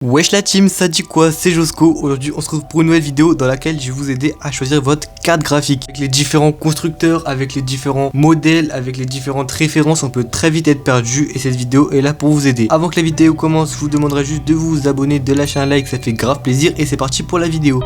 Wesh la team, ça dit quoi? C'est Josco. Aujourd'hui on se retrouve pour une nouvelle vidéo dans laquelle je vais vous aider à choisir votre carte graphique. Avec les différents constructeurs, avec les différents modèles, avec les différentes références, on peut très vite être perdu et cette vidéo est là pour vous aider. Avant que la vidéo commence, je vous demanderai juste de vous abonner, de lâcher un like, ça fait grave plaisir et c'est parti pour la vidéo.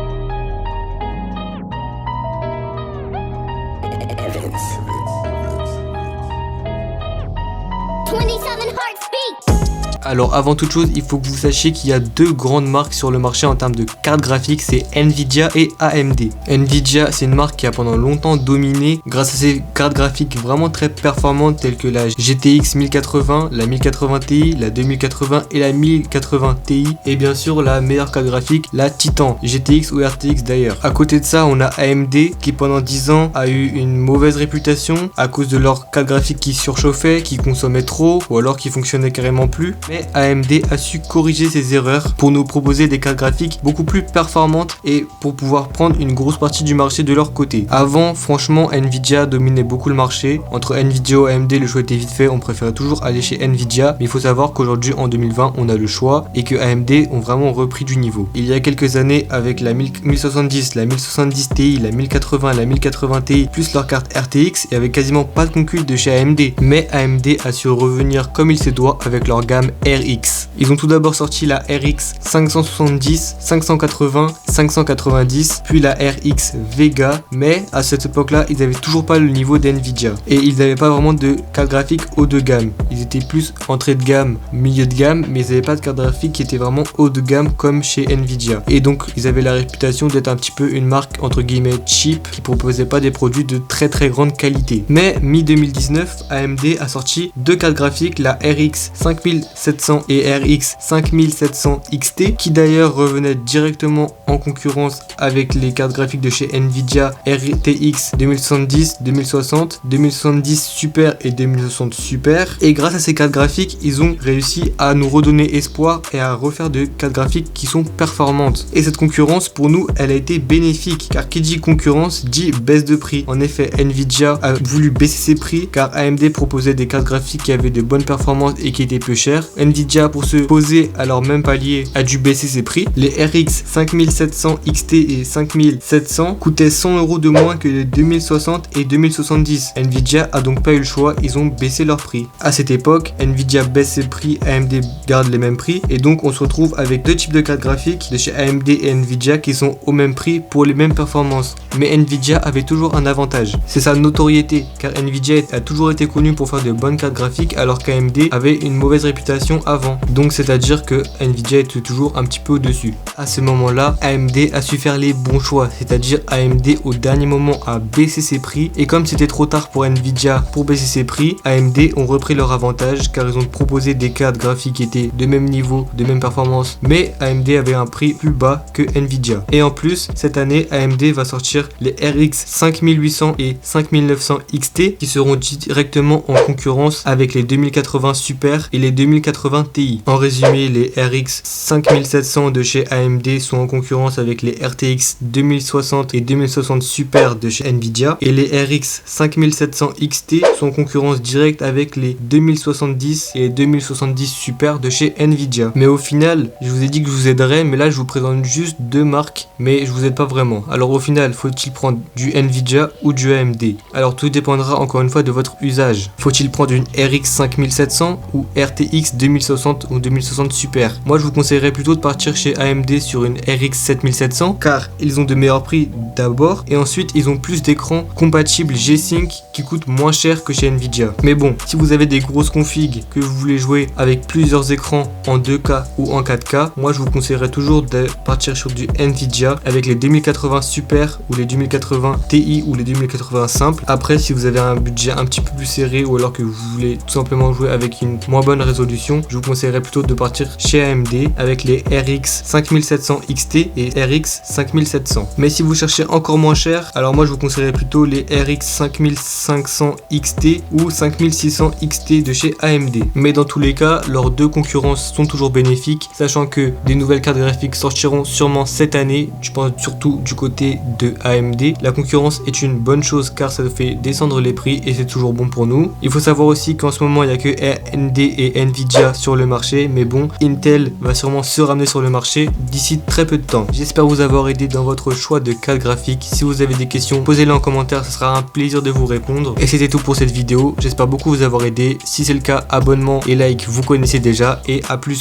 Alors avant toute chose, il faut que vous sachiez qu'il y a deux grandes marques sur le marché en termes de cartes graphiques, c'est Nvidia et AMD. Nvidia, c'est une marque qui a pendant longtemps dominé grâce à ses cartes graphiques vraiment très performantes telles que la GTX 1080, la 1080 Ti, la 2080 et la 1080 Ti et bien sûr la meilleure carte graphique, la Titan, GTX ou RTX d'ailleurs. À côté de ça, on a AMD qui pendant 10 ans a eu une mauvaise réputation à cause de leur carte graphique qui surchauffait, qui consommait trop ou alors qui fonctionnait carrément plus. Mais AMD a su corriger ces erreurs pour nous proposer des cartes graphiques beaucoup plus performantes et pour pouvoir prendre une grosse partie du marché de leur côté. Avant, franchement, Nvidia dominait beaucoup le marché. Entre Nvidia et AMD, le choix était vite fait. On préférait toujours aller chez Nvidia. Mais il faut savoir qu'aujourd'hui, en 2020, on a le choix et que AMD ont vraiment repris du niveau. Il y a quelques années, avec la 1070, la 1070 Ti, la 1080, la 1080 Ti, plus leur carte RTX, il n'y avait quasiment pas de concurrence de chez AMD. Mais AMD a su revenir comme il se doit avec leur gamme RX. Ils ont tout d'abord sorti la RX 570, 580, 590, puis la RX Vega, mais à cette époque-là, ils n'avaient toujours pas le niveau d'Nvidia. Et ils n'avaient pas vraiment de carte graphique haut de gamme. Ils étaient plus entrée de gamme, milieu de gamme, mais ils n'avaient pas de carte graphique qui était vraiment haut de gamme comme chez Nvidia. Et donc, ils avaient la réputation d'être un petit peu une marque entre guillemets cheap, qui proposait pas des produits de très grande qualité. Mais mi-2019, AMD a sorti deux cartes graphiques, la RX 5700 et RX 5700 XT qui d'ailleurs revenaient directement en concurrence avec les cartes graphiques de chez Nvidia RTX 2070, 2060, 2070 Super et 2060 Super. Et grâce à ces cartes graphiques, ils ont réussi à nous redonner espoir et à refaire de cartes graphiques qui sont performantes. Et cette concurrence pour nous, elle a été bénéfique car qui dit concurrence dit baisse de prix. En effet, Nvidia a voulu baisser ses prix car AMD proposait des cartes graphiques qui avaient de bonnes performances et qui étaient peu chères. Nvidia, pour se poser à leur même palier, a dû baisser ses prix. Les RX 5700 XT et 5700 coûtaient 100 € de moins que les 2060 et 2070. Nvidia a donc pas eu le choix, ils ont baissé leur prix. À cette époque, Nvidia baisse ses prix, AMD garde les mêmes prix et donc on se retrouve avec deux types de cartes graphiques de chez AMD et Nvidia qui sont au même prix pour les mêmes performances. Mais Nvidia avait toujours un avantage, c'est sa notoriété, car Nvidia a toujours été connu pour faire de bonnes cartes graphiques alors qu'AMD avait une mauvaise réputation avant. Donc c'est à dire que Nvidia était toujours un petit peu au-dessus. À ce moment-là, AMD a su faire les bons choix, c'est-à-dire AMD au dernier moment a baissé ses prix et comme c'était trop tard pour Nvidia pour baisser ses prix, AMD ont repris leur avantage car ils ont proposé des cartes graphiques qui étaient de même niveau, de même performance, mais AMD avait un prix plus bas que Nvidia. Et en plus, cette année, AMD va sortir les RX 5800 et 5900 XT qui seront directement en concurrence avec les 2080 Super et les 2080 Ti. En résumé, les RX 5700 de chez AMD sont en concurrence avec les RTX 2060 et 2060 Super de chez Nvidia et les RX 5700 XT sont en concurrence directe avec les 2070 et 2070 Super de chez Nvidia. Mais au final, je vous ai dit que je vous aiderais, mais là je vous présente juste deux marques, mais je vous aide pas vraiment. Alors au final, faut-il prendre du Nvidia ou du AMD? Alors tout dépendra encore une fois de votre usage. Faut-il prendre une RX 5700 ou RTX 2060 ou 2060 Super? Moi je vous conseillerais plutôt de partir chez AMD sur une RX 7700 car ils ont de meilleurs prix d'abord et ensuite ils ont plus d'écrans compatibles G-Sync qui coûtent moins cher que chez Nvidia. Mais bon, si vous avez des grosses configs que vous voulez jouer avec plusieurs écrans en 2K ou en 4K, moi je vous conseillerais toujours de partir sur du Nvidia avec les 2080 Super ou les 2080 Ti ou les 2080 simples. Après, si vous avez un budget un petit peu plus serré ou alors que vous voulez tout simplement jouer avec une moins bonne résolution, je vous conseillerais plutôt de partir chez AMD avec les RX 5700 XT et RX 5700. Mais si vous cherchez encore moins cher, alors moi je vous conseillerais plutôt les RX 5500 XT ou 5600 XT de chez AMD. Mais dans tous les cas, leurs deux concurrences sont toujours bénéfiques, sachant que des nouvelles cartes graphiques sortiront sûrement cette année, je pense surtout du côté de AMD. La concurrence est une bonne chose car ça fait descendre les prix et c'est toujours bon pour nous. Il faut savoir aussi qu'en ce moment il n'y a que AMD et Nvidia Nvidia sur le marché, mais bon, Intel va sûrement se ramener sur le marché d'ici très peu de temps. J'espère vous avoir aidé dans votre choix de carte graphique. Si vous avez des questions, posez-les en commentaire, ce sera un plaisir de vous répondre. Et c'était tout pour cette vidéo, j'espère beaucoup vous avoir aidé. Si c'est le cas, abonnement et like, vous connaissez déjà, et à plus.